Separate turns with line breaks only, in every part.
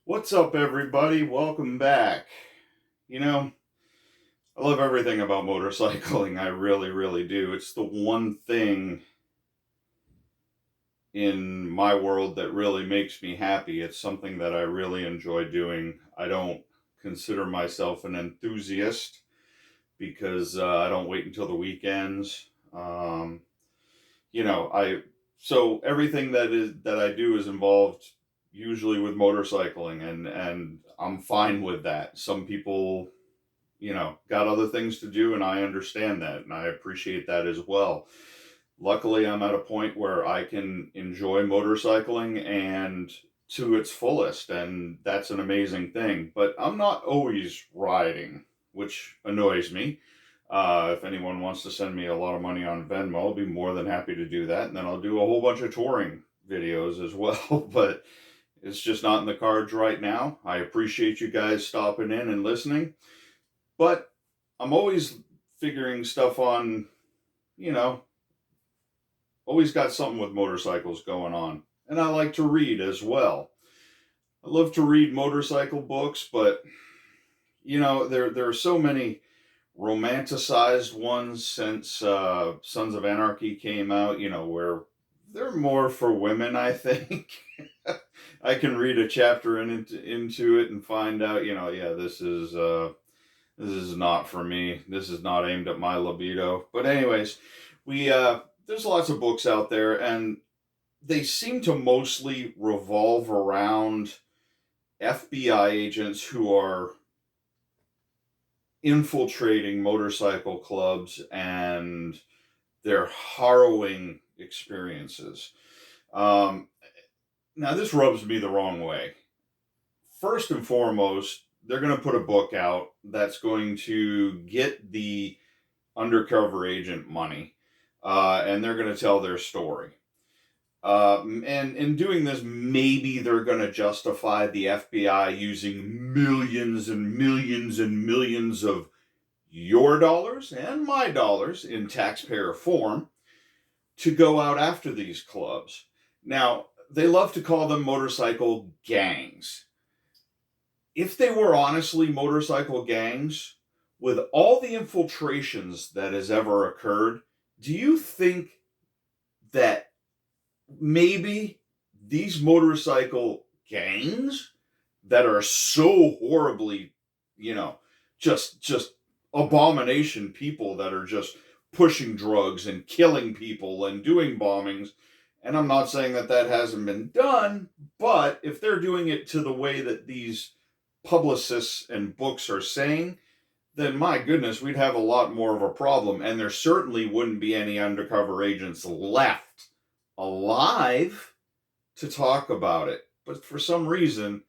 What's up, everybody? Welcome back. You know, I love everything about motorcycling. I really, really do. It's the one thing in my world that really makes me happy. It's something that I really enjoy doing. I don't consider myself an enthusiast because I don't wait until the weekends. You know, I so everything that I do is involved usually with motorcycling, and I'm fine with that. Some people got other things to do, and I understand that, and I appreciate that as well. Luckily, I'm at a point where I can enjoy motorcycling and to its fullest, and that's an amazing thing. But I'm not always riding, which annoys me. If anyone wants to send me a lot of money on Venmo, I'll be more than happy to do that, and then I'll do a whole bunch of touring videos as well. But it's just not in the cards right now. I appreciate you guys stopping in and listening. But I'm always figuring stuff on, you know, always got something with motorcycles going on. And I like to read as well. I love to read motorcycle books, but there are so many romanticized ones since Sons of Anarchy came out, where they're more for women, I think. I can read a chapter into it and find out, yeah, this is not for me. This is not aimed at my libido. But anyways, we there's lots of books out there, and they seem to mostly revolve around FBI agents who are infiltrating motorcycle clubs and their harrowing experiences. Um, Now, this rubs me the wrong way. First and foremost, they're going to put a book out that's going to get the undercover agent money, and they're going to tell their story. And in doing this, maybe they're going to justify the FBI using millions and millions and millions of your dollars and my dollars in taxpayer form to go out after these clubs. Now, they love to call them motorcycle gangs. If they were honestly motorcycle gangs, with all the infiltrations that has ever occurred, do you think that maybe these motorcycle gangs that are so horribly, you know, just abomination people that are just pushing drugs and killing people and doing bombings, and I'm not saying that that hasn't been done, but if they're doing it to the way that these publicists and books are saying, then my goodness, we'd have a lot more of a problem, and there certainly wouldn't be any undercover agents left alive to talk about it. But for some reason,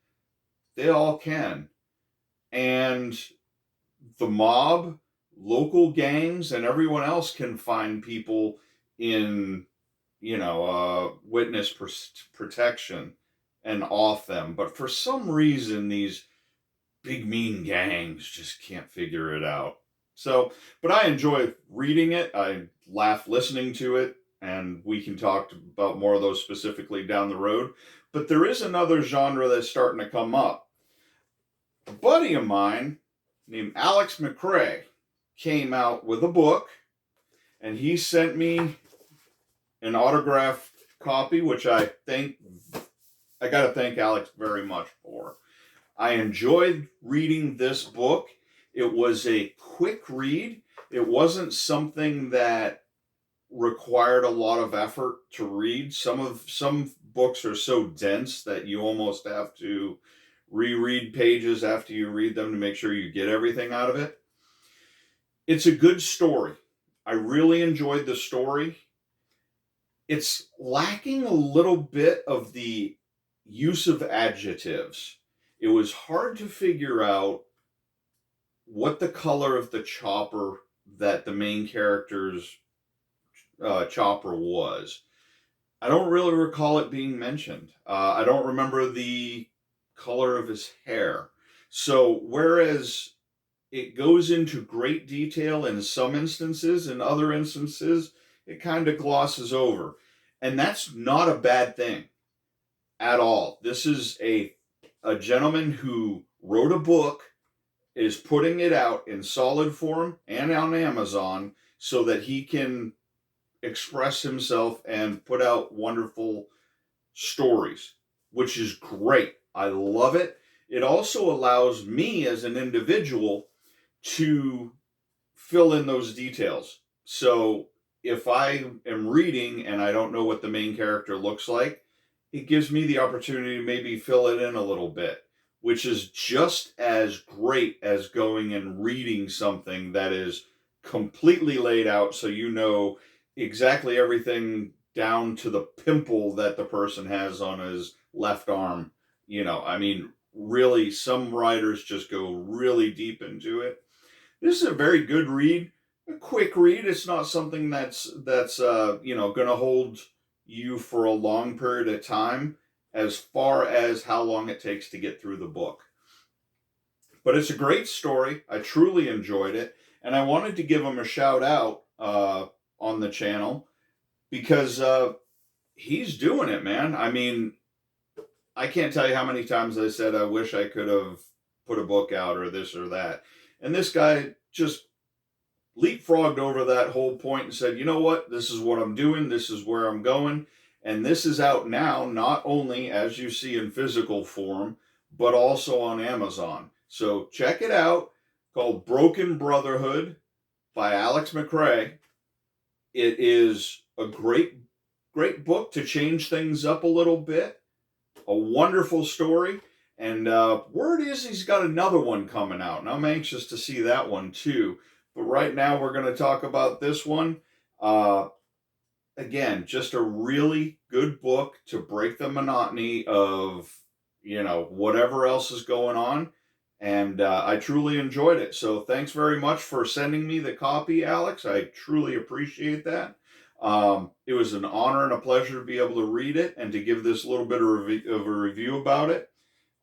they all can. And the mob, local gangs, and everyone else can find people in, witness protection and off them. But for some reason, these big mean gangs just can't figure it out. So, but I enjoy reading it. I laugh listening to it, and we can talk about more of those specifically down the road. But there is another genre that's starting to come up. A buddy of mine named Alex McRae came out with a book, and he sent me an autographed copy, which I got to thank Alex very much for. I enjoyed reading this book. It was a quick read. It wasn't something that required a lot of effort to read. Some books are so dense that you almost have to reread pages after you read them to make sure you get everything out of it. It's a good story. I really enjoyed the story. It's lacking a little bit of the use of adjectives. It was hard to figure out what the color of the chopper that the main character's chopper was. I don't really recall it being mentioned. I don't remember the color of his hair. So, whereas it goes into great detail in some instances, in other instances, it kind of glosses over. And that's not a bad thing at all. This is a a gentleman who wrote a book is putting it out in solid form and on Amazon so that he can express himself and put out wonderful stories, which is great. I love it. It also allows me as an individual to fill in those details. So if I am reading and I don't know what the main character looks like, it gives me the opportunity to maybe fill it in a little bit, which is just as great as going and reading something that is completely laid out so you know exactly everything down to the pimple that the person has on his left arm. I mean, really, some writers just go really deep into it. This is a very good read, a quick read. It's not something that's going to hold you for a long period of time, as far as how long it takes to get through the book. But it's a great story. I truly enjoyed it, and I wanted to give him a shout out on the channel because he's doing it, man. I mean, I can't tell you how many times I said I wish I could have put a book out or this or that, and this guy just leapfrogged over that whole point and said, you know what, this is what I'm doing, this is where I'm going, and this is out now, not only as you see in physical form, but also on Amazon. So check it out, called Broken Brotherhood by Alex McRae. It is a great, great book to change things up a little bit. A wonderful story. And word is he's got another one coming out, and I'm anxious to see that one too. But right now we're going to talk about this one. Again, just a really good book to break the monotony of, whatever else is going on. And I truly enjoyed it. So thanks very much for sending me the copy, Alex. I truly appreciate that. It was an honor and a pleasure to be able to read it and to give this little bit of a review about it.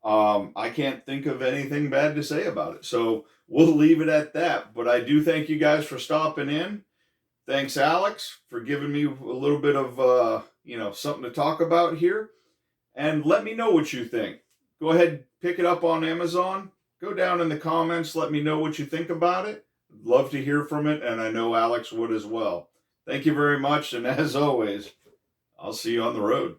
I can't think of anything bad to say about it. So we'll leave it at that. But I do thank you guys for stopping in. Thanks, Alex, for giving me a little bit of, something to talk about here. And let me know what you think. Go ahead, pick it up on Amazon. Go down in the comments. Let me know what you think about it. Love to hear from it, and I know Alex would as well. Thank you very much, and as always, I'll see you on the road.